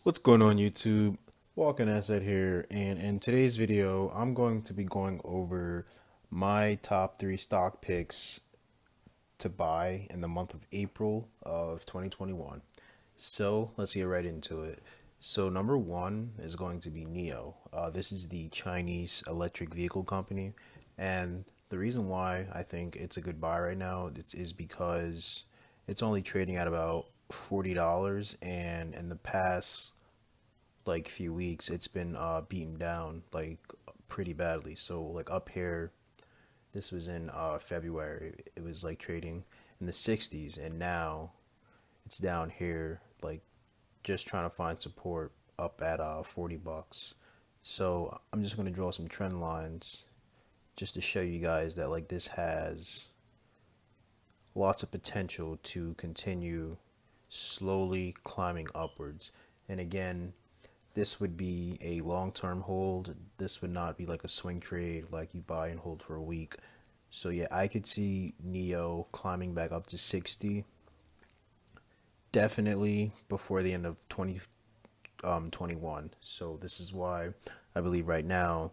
What's going on YouTube? Walking Asset here, and in today's video, I'm going to be going over my top three stock picks to buy in the month of April of 2021. So let's get right into it. So number one is going to be NIO. This is the Chinese electric vehicle company, and the reason why I think it's a good buy right now is because it's only trading at about $40, and in the past like few weeks it's been beaten down like pretty badly. So like up here, this was in February, it was like trading in the 60s, and now it's down here like just trying to find support up at $40. So I'm just going to draw some trend lines just to show you guys that like this has lots of potential to continue slowly climbing upwards. And again, this would be a long-term hold. This would not be like a swing trade like you buy and hold for a week. So yeah, I could see NIO climbing back up to 60 definitely before the end of 2021. So this is why I believe right now,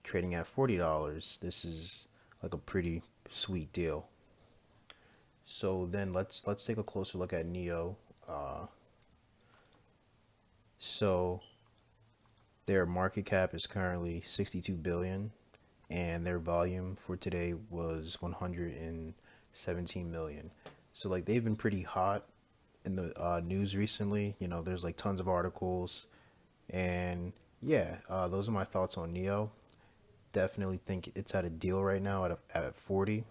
trading at $40, this is like a pretty sweet deal. So then let's take a closer look at NIO. So their market cap is currently 62 billion, and their volume for today was 117 million. So like they've been pretty hot in the news recently. You know, there's like tons of articles, and yeah, those are my thoughts on NIO. Definitely think it's at a deal right now at 40.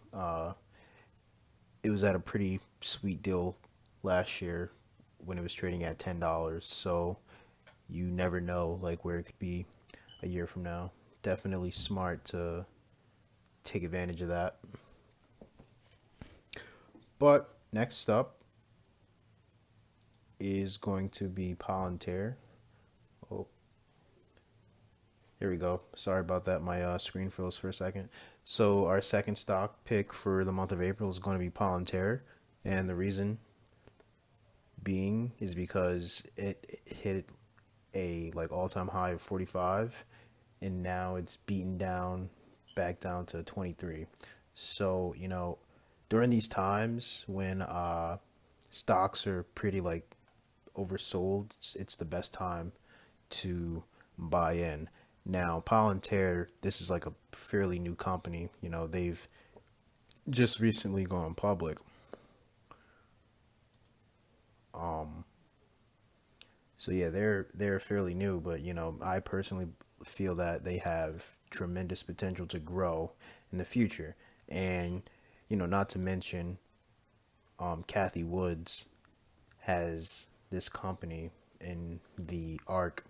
It was at a pretty sweet deal last year when it was trading at $10. So you never know like where it could be a year from now. Definitely smart to take advantage of that. But next up is going to be Palantir. Oh, there we go. Sorry about that. My screen froze for a second. So our second stock pick for the month of April is going to be Palantir, and the reason being is because it hit a like all-time high of 45, and now it's beaten down back down to 23. So you know, during these times when stocks are pretty like oversold, it's the best time to buy in. Now Palantir, this is like a fairly new company. You know, they've just recently gone public. So yeah, they're fairly new, but you know, I personally feel that they have tremendous potential to grow in the future. And you know, not to mention, Kathy Woods has this company in the ARK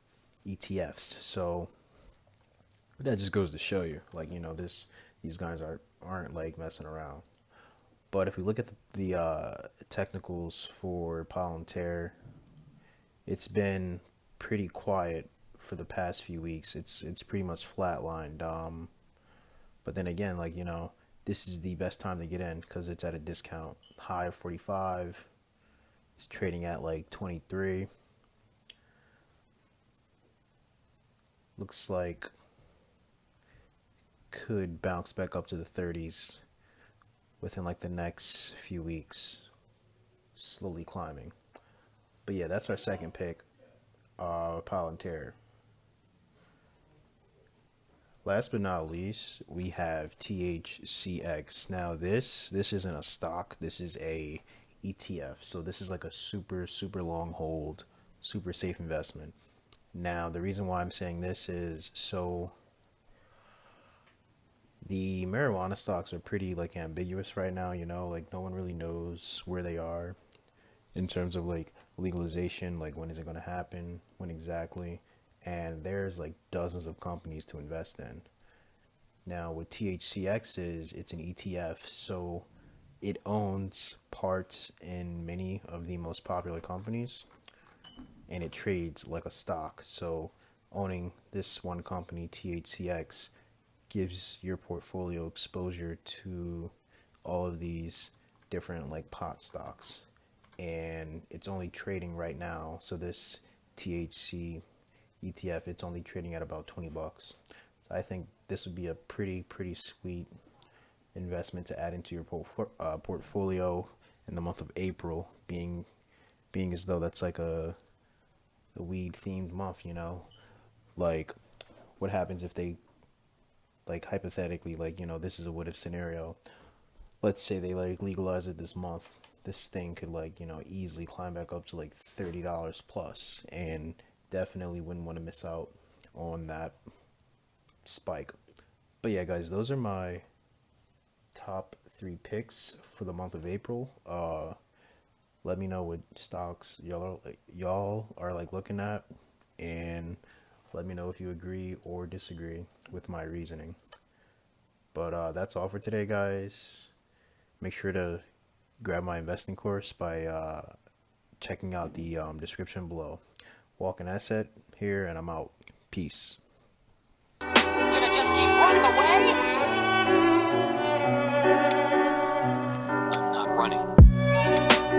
ETFs. So that just goes to show you, like you know, these guys aren't like messing around. But if we look at the technicals for Palantir, it's been pretty quiet for the past few weeks. It's pretty much flatlined. But then again, like you know, this is the best time to get in because it's at a discount. High of 45. It's trading at like 23. Looks like could bounce back up to the 30s within like the next few weeks, slowly climbing. But yeah, that's our second pick, Palantir. Last but not least, we have THCX. Now this isn't a stock. This is a ETF. So this is like a super long hold, super safe investment. Now the reason why I'm saying this is so the marijuana stocks are pretty like ambiguous right now. You know, like no one really knows where they are in terms of like legalization. Like when is it going to happen? When exactly? And there's like dozens of companies to invest in. Now with THCX is it's an ETF, so it owns parts in many of the most popular companies, and it trades like a stock. So owning this one company, THCX, gives your portfolio exposure to all of these different like pot stocks, and it's only trading right now. So this THC ETF. It's only trading at about 20 bucks. So I think this would be a pretty sweet investment to add into your portfolio in the month of April, being as though that's like a weed themed month, you know? Like, what happens if they, like, hypothetically, like, you know, this is a what if scenario. Let's say they like legalize it this month. This thing could, like, you know, easily climb back up to like $30 plus, and definitely wouldn't want to miss out on that spike. But yeah, guys, those are my top 3 picks for the month of April. Let me know what stocks y'all are like looking at, and let me know if you agree or disagree with my reasoning. But that's all for today, guys. Make sure to grab my investing course by checking out the description below. Walking Asset here, and I'm out. Peace. Gonna just keep running away?